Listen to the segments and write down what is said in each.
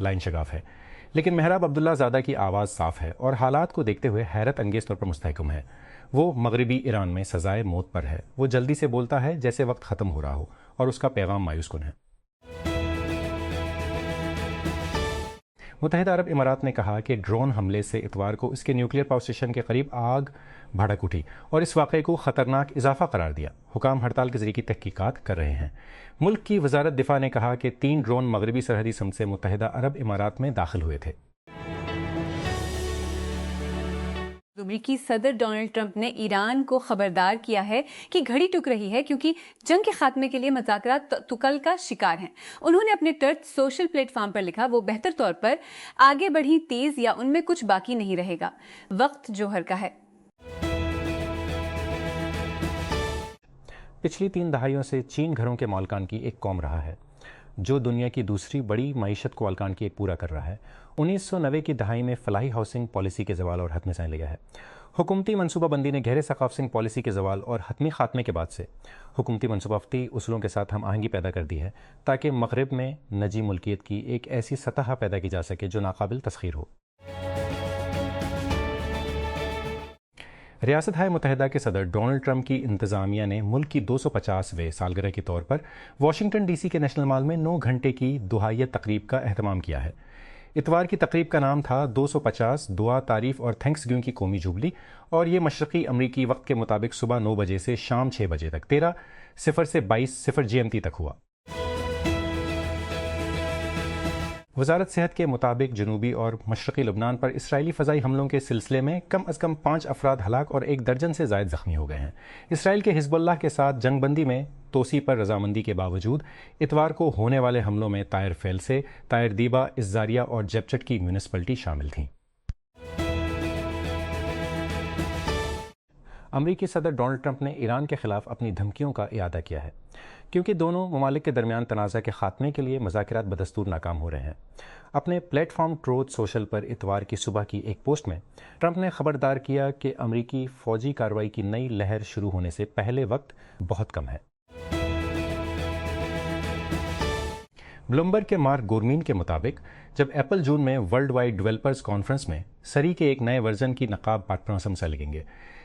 Line شگاف ہے، لیکن مہراب عبداللہ زادہ کی آواز صاف ہے اور حالات کو دیکھتے ہوئے حیرت انگیز طور پر مستحکم ہے۔ وہ مغربی ایران میں سزائے موت پر ہے، وہ جلدی سے بولتا ہے جیسے وقت ختم ہو رہا ہو، اور اس کا پیغام مایوس کن ہے۔ متحدہ عرب امارات نے کہا کہ ڈرون حملے سے اتوار کو اس کے نیوکلیئر پاور اسٹیشن کے قریب آگ بھڑک اٹھی اور اس واقعے کو خطرناک اضافہ قرار دیا۔ حکام ہڑتال کے ذریعے کی تحقیقات کر رہے ہیں۔ ملک کی وزارت دفاع نے کہا کہ 3 ڈرون مغربی سرحدی سمت سے متحدہ عرب امارات میں داخل ہوئے تھے۔ امریکی صدر ڈونلڈ ٹرمپ نے ایران کو خبردار کیا ہے کہ گھڑی ٹک رہی ہے کیونکہ جنگ کے خاتمے کے لیے مذاکرات تکل کا شکار ہیں۔ انہوں نے اپنے ٹرچ سوشل پلیٹ فارم پر لکھا، وہ بہتر طور پر آگے بڑھی تیز یا ان میں کچھ باقی نہیں رہے گا، وقت جوہر کا ہے۔ پچھلی 3 دہائیوں سے چین گھروں کے مالکان کی ایک قوم رہا ہے جو دنیا کی دوسری بڑی معیشت کو مالکان کی ایک پورا کر رہا ہے۔ 1990 کی دہائی میں فلاحی ہاؤسنگ پالیسی کے زوال اور حتمی سائن لیا ہے۔ حکومتی منصوبہ بندی نے گہرے ثقافتی پالیسی کے زوال اور حتمی خاتمے کے بعد سے حکومتی منصوباتی اصولوں کے ساتھ ہم آہنگی پیدا کر دی ہے تاکہ مغرب میں نجی ملکیت کی ایک ایسی سطح پیدا کی جا سکے جو ناقابل تسخیر ہو۔ ریاست متحدہ کے صدر ڈونلڈ ٹرمپ کی انتظامیہ نے ملک کی 250ویں سالگرہ کے طور پر واشنگٹن ڈی سی کے نیشنل مال میں 9 گھنٹے کی دعائیہ تقریب کا اہتمام کیا ہے۔ اتوار کی تقریب کا نام تھا 250 دعا، تعریف اور تھینکس گیونگ کی قومی جوبلی، اور یہ مشرقی امریکی وقت کے مطابق صبح 9 بجے سے شام 6 بجے تک 13:00 سے 22:00 GMT تک ہوا۔ وزارت صحت کے مطابق جنوبی اور مشرقی لبنان پر اسرائیلی فضائی حملوں کے سلسلے میں کم از کم 5 افراد ہلاک اور 1 درجن سے زائد زخمی ہو گئے ہیں۔ اسرائیل کے حزب اللہ کے ساتھ جنگ بندی میں توسیع پر رضامندی کے باوجود اتوار کو ہونے والے حملوں میں طائر فیلسے، طائر دیبا، ازاریہ اور جبچٹ کی میونسپلٹی شامل تھیں۔ امریکی صدر ڈونلڈ ٹرمپ نے ایران کے خلاف اپنی دھمکیوں کا اعادہ کیا ہے کیونکہ دونوں ممالک کے درمیان تنازع کے خاتمے کے لیے مذاکرات بدستور ناکام ہو رہے ہیں۔ اپنے پلیٹ فارم ٹروتھ سوشل پر اتوار کی صبح کی ایک پوسٹ میں ٹرمپ نے خبردار کیا کہ امریکی فوجی کارروائی کی نئی لہر شروع ہونے سے پہلے وقت بہت کم ہے۔ بلومبرگ کے مارک گورمین کے مطابق جب ایپل جون میں ورلڈ وائڈ ڈیولپرز کانفرنس میں سری کے ایک نئے ورژن کی نقاب پاٹپرسم سے لگیں گے۔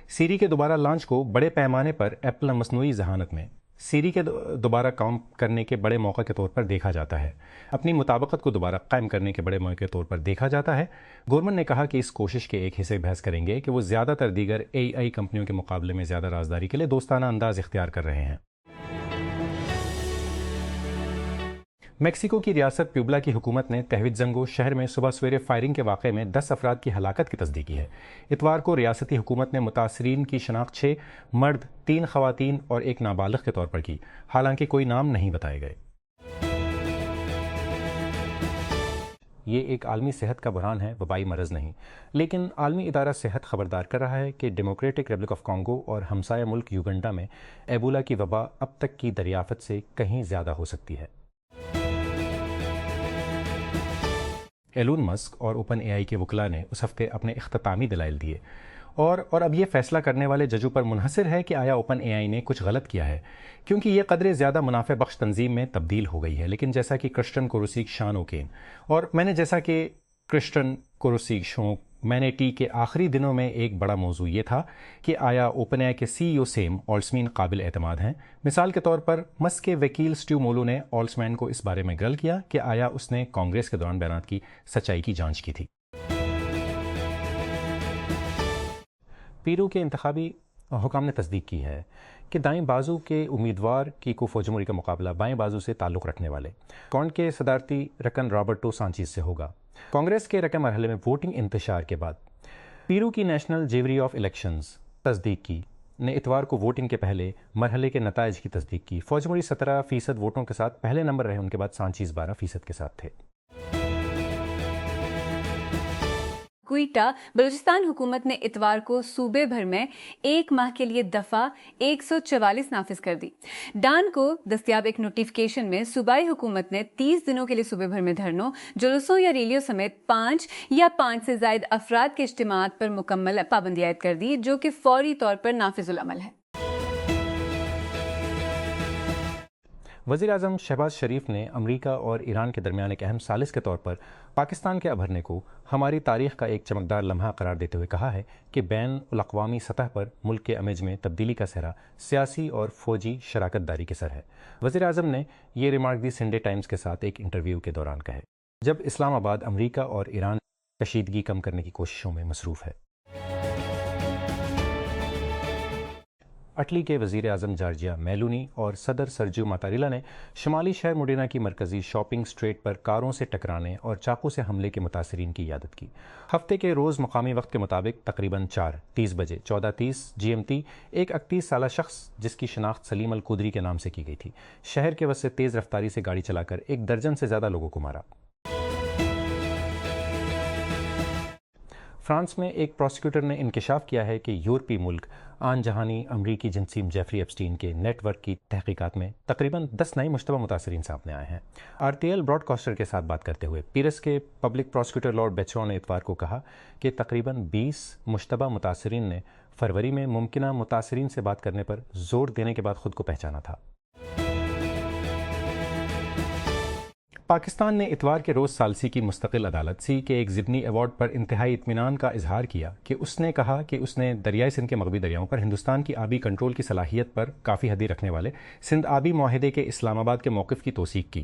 سری کے دوبارہ لانچ کو بڑے پیمانے پر ایپل مصنوعی ذہانت میں سری کے دوبارہ کام کرنے کے بڑے موقع کے طور پر دیکھا جاتا ہے، اپنی مطابقت کو دوبارہ قائم کرنے کے بڑے موقع کے طور پر دیکھا جاتا ہے۔ گورمن نے کہا کہ اس کوشش کے ایک حصے بحث کریں گے کہ وہ زیادہ تر دیگر AI کمپنیوں کے مقابلے میں زیادہ رازداری کے لیے دوستانہ انداز اختیار کر رہے ہیں۔ میکسیکو کی ریاست پیوبلا کی حکومت نے تہویتزنگو شہر میں صبح سویرے فائرنگ کے واقعے میں 10 افراد کی ہلاکت کی تصدیق کی ہے۔ اتوار کو ریاستی حکومت نے متاثرین کی شناخت 6 مرد، 3 خواتین اور 1 نابالغ کے طور پر کی، حالانکہ کوئی نام نہیں بتائے گئے۔ یہ ایک عالمی صحت کا بحران ہے، وبائی مرض نہیں، لیکن عالمی ادارہ صحت خبردار کر رہا ہے کہ ڈیموکریٹک ریپبلک آف کانگو اور ہمسایہ ملک یوگنڈا میں ایبولا کی وبا اب تک کی دریافت سے کہیں زیادہ ہو سکتی ہے۔ ایلون مسک اور اوپن AI کے وکلاء نے اس ہفتے اپنے اختتامی دلائل دیے اور اب یہ فیصلہ کرنے والے ججوں پر منحصر ہے کہ آیا اوپن AI نے کچھ غلط کیا ہے، کیونکہ یہ قدرے زیادہ منافع بخش تنظیم میں تبدیل ہو گئی ہے۔ لیکن جیسا کہ کرسٹن کوروسیک شان اوکین اور کرسٹن کوروسیک شو میں نے ٹی کے آخری دنوں میں ایک بڑا موضوع یہ تھا کہ آیا اوپن AI کے CEO سیم آلٹمین قابل اعتماد ہیں۔ مثال کے طور پر مسک کے وکیل سٹیو مولو نے آلٹمین کو اس بارے میں گرل کیا کہ آیا اس نے کانگریس کے دوران بیانات کی سچائی کی جانچ کی تھی۔ پیرو کے انتخابی حکام نے تصدیق کی ہے کہ دائیں بازو کے امیدوار کیکو فوجیموری کا مقابلہ بائیں بازو سے تعلق رکھنے والے کونٹ کے صدارتی رکن رابرٹو سانچیز سے ہوگا۔ کانگریس کے رقم مرحلے میں ووٹنگ انتشار کے بعد پیرو کی نیشنل جیوری آف الیکشنز تصدیق کی نے اتوار کو ووٹنگ کے پہلے مرحلے کے نتائج کی تصدیق کی۔ فوجیموری 17% ووٹوں کے ساتھ پہلے نمبر رہے، ان کے بعد سانچیز 12% کے ساتھ تھے۔ کوئٹہ بلوچستان حکومت نے اتوار کو صوبے بھر میں 1 ماہ کے لیے دفعہ 144 نافذ کر دی۔ ڈان کو دستیاب ایک نوٹیفیکیشن میں صوبائی حکومت نے 30 دنوں کے لیے صوبے بھر میں دھرنوں، جلوسوں یا ریلیوں سمیت 5 یا 5 سے زائد افراد کے اجتماعات پر مکمل پابندی عائد کر دی، جو کہ فوری طور پر نافذ العمل ہے۔ وزیر اعظم شہباز شریف نے امریکہ اور ایران کے درمیان ایک اہم ثالث کے طور پر پاکستان کے ابھرنے کو ہماری تاریخ کا ایک چمکدار لمحہ قرار دیتے ہوئے کہا ہے کہ بین الاقوامی سطح پر ملک کے امیج میں تبدیلی کا سہرا سیاسی اور فوجی شراکت داری کے سر ہے۔ وزیر اعظم نے یہ ریمارک دی سنڈے ٹائمز کے ساتھ ایک انٹرویو کے دوران کہے، جب اسلام آباد امریکہ اور ایران کشیدگی کم کرنے کی کوششوں میں مصروف ہے۔ اٹلی کے وزیر اعظم جارجیا میلونی اور صدر سرجیو ماتاریلا نے شمالی شہر موڈینا کی مرکزی شاپنگ سٹریٹ پر کاروں سے ٹکرانے اور چاقو سے حملے کے متاثرین کی عیادت کی۔ ہفتے کے روز مقامی وقت کے مطابق تقریباً 4:30 بجے 14:30 GMT ایک 31 سالہ شخص جس کی شناخت سلیم القدری کے نام سے کی گئی تھی، شہر کے وسط تیز رفتاری سے گاڑی چلا کر 1 درجن سے زیادہ لوگوں کو مارا۔ فرانس میں ایک پروسیکیوٹر نے انکشاف کیا ہے کہ یورپی ملک آن جہانی امریکی جنسیم جیفری ایپسٹین کے نیٹ ورک کی تحقیقات میں تقریباً 10 نئے مشتبہ متاثرین سامنے آئے ہیں۔ RTL براڈ کاسٹر کے ساتھ بات کرتے ہوئے پیرس کے پبلک پروسیکیوٹر لارڈ بیچرو نے اتوار کو کہا کہ تقریباً 20 مشتبہ متاثرین نے فروری میں ممکنہ متاثرین سے بات کرنے پر زور دینے کے بعد خود کو پہچانا تھا۔ پاکستان نے اتوار کے روز ثالثی کی مستقل عدالت سی کے ایک ضمنی ایوارڈ پر انتہائی اطمینان کا اظہار کیا کہ اس نے کہا کہ اس نے دریائے سندھ کے مغربی دریاؤں پر ہندوستان کی آبی کنٹرول کی صلاحیت پر کافی حدی رکھنے والے سندھ آبی معاہدے کے اسلام آباد کے موقف کی توثیق کی۔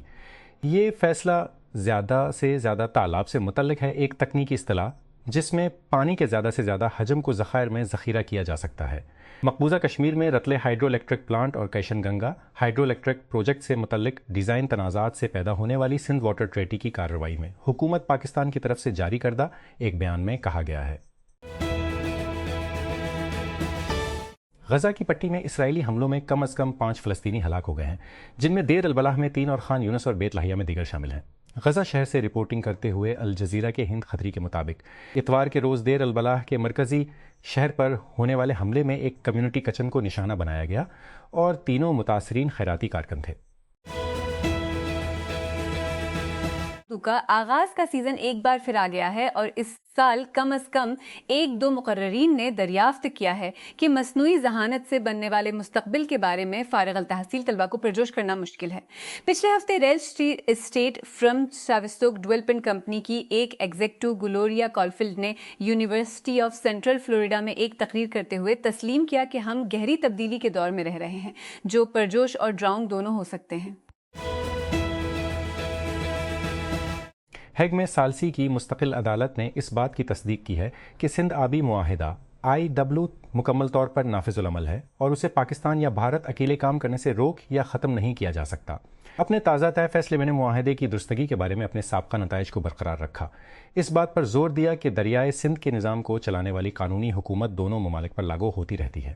یہ فیصلہ زیادہ سے زیادہ تالاب سے متعلق ہے، ایک تکنیکی اصطلاح جس میں پانی کے زیادہ سے زیادہ حجم کو ذخائر میں ذخیرہ کیا جا سکتا ہے۔ مقبوضہ کشمیر میں رتلے ہائیڈرو الیکٹرک پلانٹ اور کیشن گنگا ہائیڈرو الیکٹرک پروجیکٹ سے متعلق ڈیزائن تنازعات سے پیدا ہونے والی سندھ واٹر ٹریٹی کی کارروائی میں حکومت پاکستان کی طرف سے جاری کردہ ایک بیان میں کہا گیا ہے۔ غزہ کی پٹی میں اسرائیلی حملوں میں کم از کم 5 فلسطینی ہلاک ہو گئے ہیں، جن میں دیر البلاح میں 3 اور خان یونس اور بیت لاہیہ میں دیگر شامل ہیں۔ غزہ شہر سے رپورٹنگ کرتے ہوئے الجزیرہ کے ہند خطری کے مطابق اتوار کے روز دیر البلاح کے مرکزی شہر پر ہونے والے حملے میں ایک کمیونٹی کچن کو نشانہ بنایا گیا اور تینوں متاثرین خیراتی کارکن تھے۔ کا آغاز کا سیزن ایک بار پھر آ گیا ہے اور اس سال کم از کم 1-2 مقررین نے دریافت کیا ہے کہ مصنوعی ذہانت سے بننے والے مستقبل کے بارے میں فارغ التحصیل طلباء کو پرجوش کرنا مشکل ہے۔ پچھلے ہفتے ریل اسٹیٹ فرم ساوسٹوک ڈویلپمنٹ کمپنی کی ایک ایگزیکٹو گلوریا کالفیلڈ نے یونیورسٹی آف سینٹرل فلوریڈا میں ایک تقریر کرتے ہوئے تسلیم کیا کہ ہم گہری تبدیلی کے دور میں رہ رہے ہیں جو پرجوش اور ڈراؤنگ دونوں ہو سکتے ہیں۔ ہیگ میں ثالثی کی مستقل عدالت نے اس بات کی تصدیق کی ہے کہ سندھ آبی معاہدہ IW مکمل طور پر نافذ العمل ہے اور اسے پاکستان یا بھارت اکیلے کام کرنے سے روک یا ختم نہیں کیا جا سکتا۔ اپنے تازہ طے فیصلے میں نے معاہدے کی درستگی کے بارے میں اپنے سابقہ نتائج کو برقرار رکھا، اس بات پر زور دیا کہ دریائے سندھ کے نظام کو چلانے والی قانونی حکومت دونوں ممالک پر لاگو ہوتی رہتی ہے۔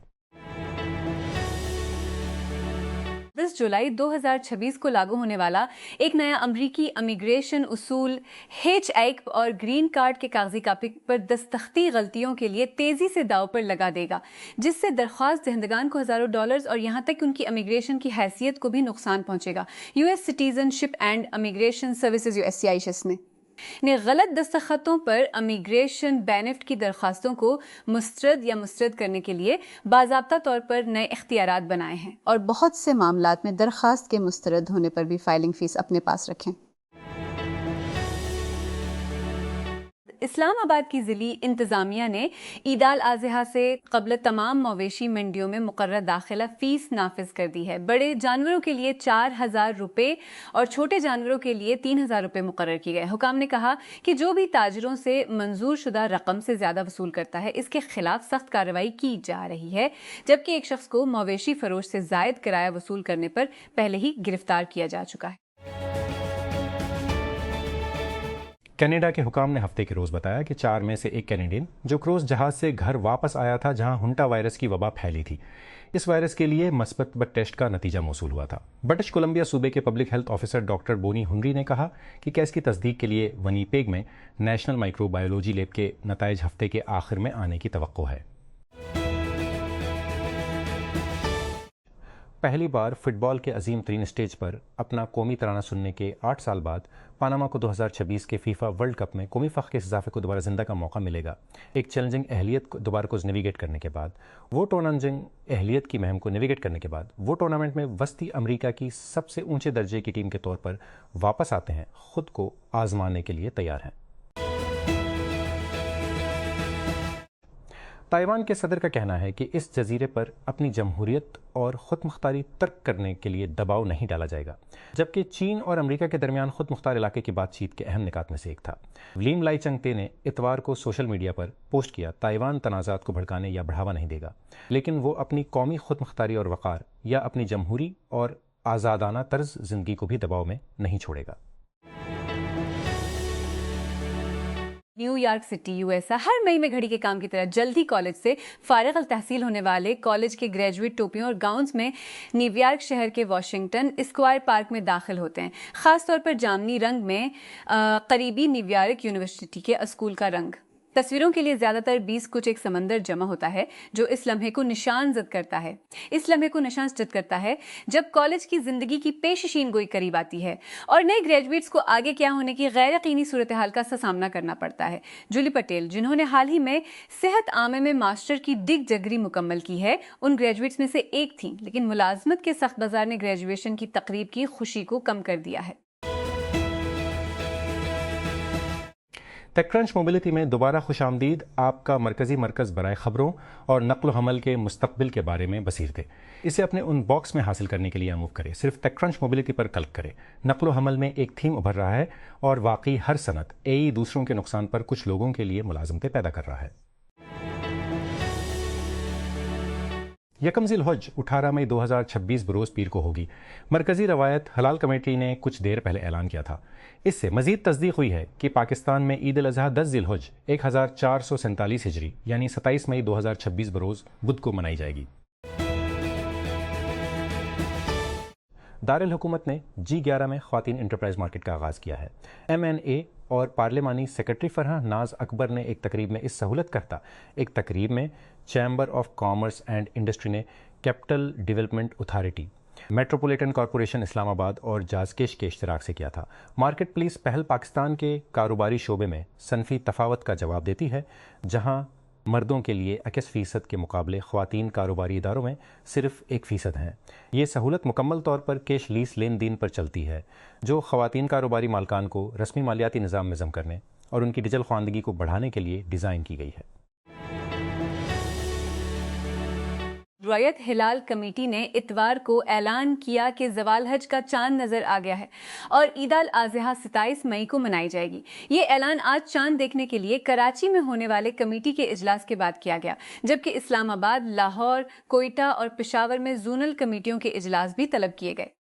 10 جولائی 2026 کو لاگو ہونے والا ایک نیا امریکی امیگریشن اصول H-1 اور گرین کارڈ کے کاغذی کاپی پر دستخطی غلطیوں کے لیے تیزی سے داؤ پر لگا دے گا، جس سے درخواست دہندگان کو ہزاروں ڈالرز اور یہاں تک کہ ان کی امیگریشن کی حیثیت کو بھی نقصان پہنچے گا۔ US citizen ship and immigration services USCIS نے غلط دستخطوں پر امیگریشن بینفٹ کی درخواستوں کو مسترد کرنے کے لیے باضابطہ طور پر نئے اختیارات بنائے ہیں اور بہت سے معاملات میں درخواست کے مسترد ہونے پر بھی فائلنگ فیس اپنے پاس رکھیں۔ اسلام آباد کی ضلعی انتظامیہ نے عید الاضحیٰ سے قبل تمام مویشی منڈیوں میں مقررہ داخلہ فیس نافذ کر دی ہے۔ بڑے جانوروں کے لیے 4,000 روپے اور چھوٹے جانوروں کے لیے 3,000 روپے مقرر کیے گئے۔ حکام نے کہا کہ جو بھی تاجروں سے منظور شدہ رقم سے زیادہ وصول کرتا ہے اس کے خلاف سخت کارروائی کی جا رہی ہے، جبکہ ایک شخص کو مویشی فروش سے زائد کرایہ وصول کرنے پر پہلے ہی گرفتار کیا جا چکا ہے۔ کینیڈا کے حکام نے ہفتے کے روز بتایا کہ 4 میں سے ایک کینیڈین جو کروز جہاز سے گھر واپس آیا تھا جہاں ہنٹا وائرس کی وبا پھیلی تھی، اس وائرس کے لیے مثبت ٹیسٹ کا نتیجہ موصول ہوا تھا۔ برٹش کولمبیا صوبے کے public health officer doctor Bonnie Henry نے کہا کہ کیس کی تصدیق کے لیے ونیپیگ میں نیشنل مائکرو بایولوجی لیب کے نتائج ہفتے کے آخر میں آنے کی توقع ہے۔ پہلی بار فٹ بال کے عظیم ترین اسٹیج پر اپنا قومی ترانہ سننے کے 8 سال بعد پاناما کو 2026 کے فیفا ورلڈ کپ میں قومی فخر کے اضافے کو دوبارہ زندہ کا موقع ملے گا۔ ایک چیلنجنگ اہلیت کو دوبارہ نیویگیٹ کرنے کے بعد وہ ٹورنامنٹ میں وسطی امریکہ کی سب سے اونچے درجے کی ٹیم کے طور پر واپس آتے ہیں، خود کو آزمانے کے لیے تیار ہیں۔ تائیوان کے صدر کا کہنا ہے کہ اس جزیرے پر اپنی جمہوریت اور خود مختاری ترک کرنے کے لیے دباؤ نہیں ڈالا جائے گا، جبکہ چین اور امریکہ کے درمیان خود مختار علاقے کی بات چیت کے اہم نکات میں سے ایک تھا۔ ولیم لائی چنگتے نے اتوار کو سوشل میڈیا پر پوسٹ کیا، تائیوان تنازعات کو بھڑکانے یا بڑھاوا نہیں دے گا، لیکن وہ اپنی قومی خود مختاری اور وقار یا اپنی جمہوری اور آزادانہ طرز زندگی کو بھی دباؤ میں نہیں چھوڑے گا۔ نیو یارک سٹی USA ہر مئی میں گھڑی کے کام کی طرح جلد ہی کالج سے فارغ التحصیل ہونے والے کالج کے گریجویٹ ٹوپیوں اور گاؤنز میں نیو یارک شہر کے واشنگٹن اسکوائر پارک میں داخل ہوتے ہیں، خاص طور پر جامنی رنگ میں قریبی نیو یارک یونیورسٹی کے اسکول کا رنگ۔ تصویروں کے لیے زیادہ تر 20 کچھ ایک سمندر جمع ہوتا ہے جو اس لمحے کو نشان زد کرتا ہے جب کالج کی زندگی کی پیشین گوئی قریب آتی ہے اور نئے گریجویٹس کو آگے کیا ہونے کی غیر یقینی صورتحال کا سامنا کرنا پڑتا ہے۔ جولی پٹیل، جنہوں نے حال ہی میں صحت عامہ میں ماسٹر کی ڈگری مکمل کی ہے، ان گریجویٹس میں سے ایک تھیں، لیکن ملازمت کے سخت بازار نے گریجویشن کی تقریب کی خوشی کو کم کر دیا ہے۔ ٹیک کرنچ موبلٹی میں دوبارہ خوش آمدید، آپ کا مرکزی مرکز برائے خبروں اور نقل و حمل کے مستقبل کے بارے میں بصیر تھے۔ اسے اپنے ان باکس میں حاصل کرنے کے لیے موو کریں، صرف ٹیک کرنچ موبلٹی پر کلک کریں۔ نقل و حمل میں ایک تھیم ابھر رہا ہے اور واقعی ہر صنعت دوسروں کے نقصان پر کچھ لوگوں کے لیے ملازمتیں پیدا کر رہا ہے۔ یکم ذی الحج 18 مئی 2026 بروز پیر کو ہوگی۔ مرکزی روایت حلال کمیٹی نے کچھ دیر پہلے اعلان کیا تھا۔ اس سے مزید تصدیق ہوئی ہے کہ پاکستان میں عید الاضحیٰ 10 ذی الحج 1447 ہجری یعنی 27 مئی 2026 بروز بدھ کو منائی جائے گی۔ دارالحکومت نے G11 میں خواتین انٹرپرائز مارکیٹ کا آغاز کیا ہے۔ MNA اور پارلیمانی سیکرٹری فرحہ ناز اکبر نے ایک تقریب میں chamber of commerce and industry نے capital development authority, metropolitan corporation Islamabad اور جازکیش کے اشتراک سے کیا تھا۔ مارکیٹ پلیس پہل پاکستان کے کاروباری شعبے میں صنفی تفاوت کا جواب دیتی ہے، جہاں مردوں کے لیے 21% کے مقابلے خواتین کاروباری اداروں میں صرف 1% ہیں۔ یہ سہولت مکمل طور پر کیش لیس لین دین پر چلتی ہے، جو خواتین کاروباری مالکان کو رسمی مالیاتی نظام میں ضم کرنے اور ان کی ڈیجیٹل خواندگی کو بڑھانے کے لیے ڈیزائن کی گئی ہے۔ رعایت ہلال کمیٹی نے اتوار کو اعلان کیا کہ زوال حج کا چاند نظر آ گیا ہے اور عید الاضحیٰ 27 مئی کو منائی جائے گی۔ یہ اعلان آج چاند دیکھنے کے لیے کراچی میں ہونے والے کمیٹی کے اجلاس کے بعد کیا گیا، جبکہ اسلام آباد، لاہور، کوئٹہ اور پشاور میں زونل کمیٹیوں کے اجلاس بھی طلب کیے گئے۔